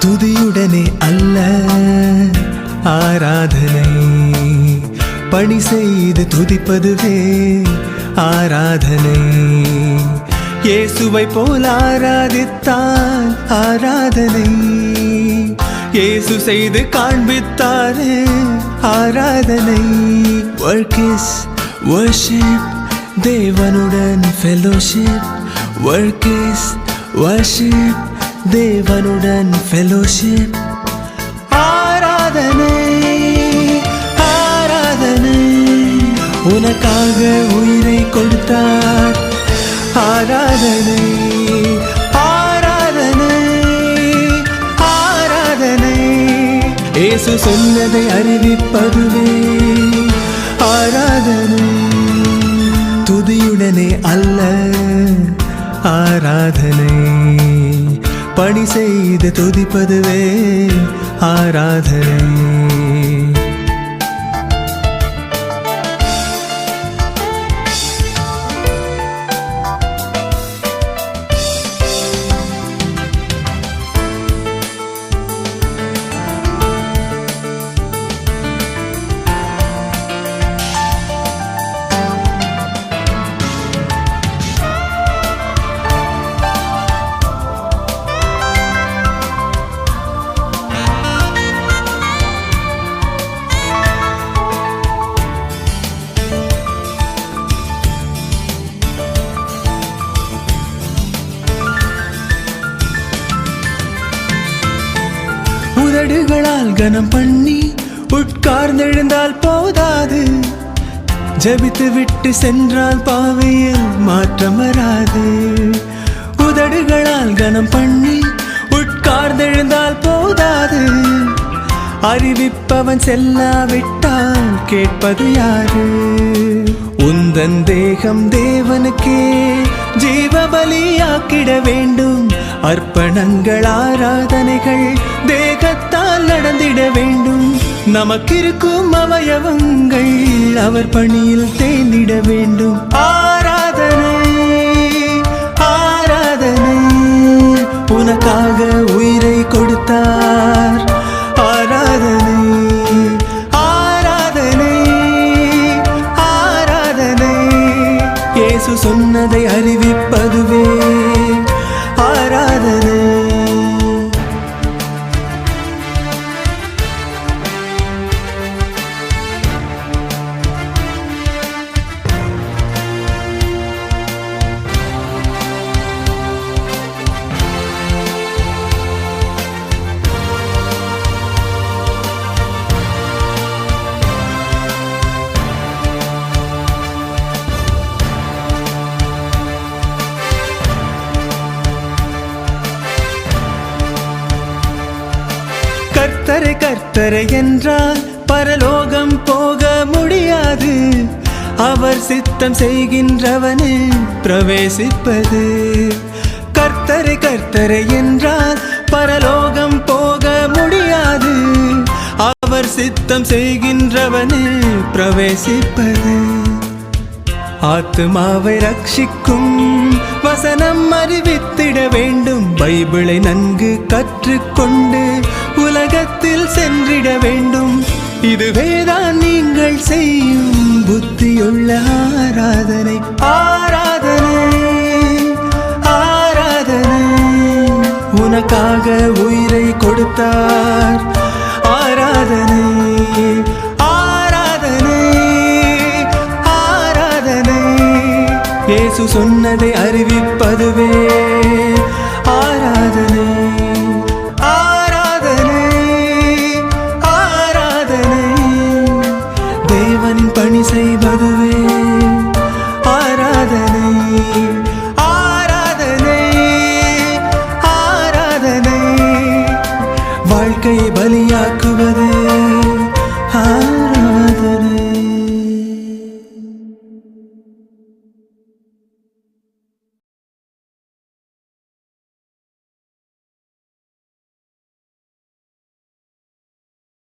துதியுடனே அல்ல ஆராதனை, பணி செய்து துதிப்பதுவே ஆராதனை. இயேசுவை போல் ஆராதித்தால் ஆராதனை, இயேசு செய்து காண்பித்தாரே ஆராதனை. Work is worship, தேவனுடன் fellowship. Work is worship, தேவனுடன் fellowship. ஆராதனை ஆராதனை, உனக்காக உயிரை கொடுத்தார். ஆராதனை ஆராதனை ஆராதனை, இயேசு சொன்னதை அறிவிப்பதுவே ஆராதனை. துதியுடனே அல்ல ஆராதனை, பணி செய்து துதிப்பதுவே ஆராதனை. உதடுகளால் கனம் பண்ணி உட்கார்ந்தெழுந்தால் போதாது, ஜபித்து விட்டு சென்றால் பாவையில் மாற்றம் வராது. உதடுகளால் கனம் பண்ணி உட்கார்ந்தெழுந்தால் போதாது, அறிவிப்பவன் செல்லாவிட்டால் கேட்பது யாரு? உந்தன் தேகம் தேவனுக்கே ஜீவ பலியாக்கிட வேண்டும், அர்ப்பணங்கள் ஆராதனைகள் தேகத்தால் நடந்திட வேண்டும். நமக்கிருக்கும் அவயவங்கள் அவர் பணியில் தேர்ந்திட வேண்டும். ஆராதனை ஆராதனை, உனக்காக உயிரை கொடுத்தார். ஆராதனை ஆராதனை ஆராதனை, இயேசு சொன்னதை அறிவிப்பதுவே ஆராதனை. கர்த்தரை கர்த்தரை என்றால் பரலோகம் போக முடியாது, அவர் சித்தம் செய்கின்றவனே பிரவேசிப்பது. கர்த்தரை கர்த்தரை என்றால் பரலோகம் போக முடியாது, அவர் சித்தம் செய்கின்றவனே பிரவேசிப்பது. ஆத்துமாவை ரட்சிக்கும் வசனம் அறிவித்திட வேண்டும், பைபிளை நன்கு கற்றுக்கொண்டு உலகத்தில் சென்றிட வேண்டும். இதுவேதான் நீங்கள் செய்யும் புத்தியுள்ள ஆராதனை. ஆராதனை ஆராதனை, உனக்காக உயிரை கொடுத்தார். ஆராதனை ஆராதனை ஆராதனை, இயேசு சொன்னதை அறிவிப்பதுவே ஆராதனை. ஆராதனை ஆராதனை, தேவனின் பணி செய்வதுவே ஆராதனை.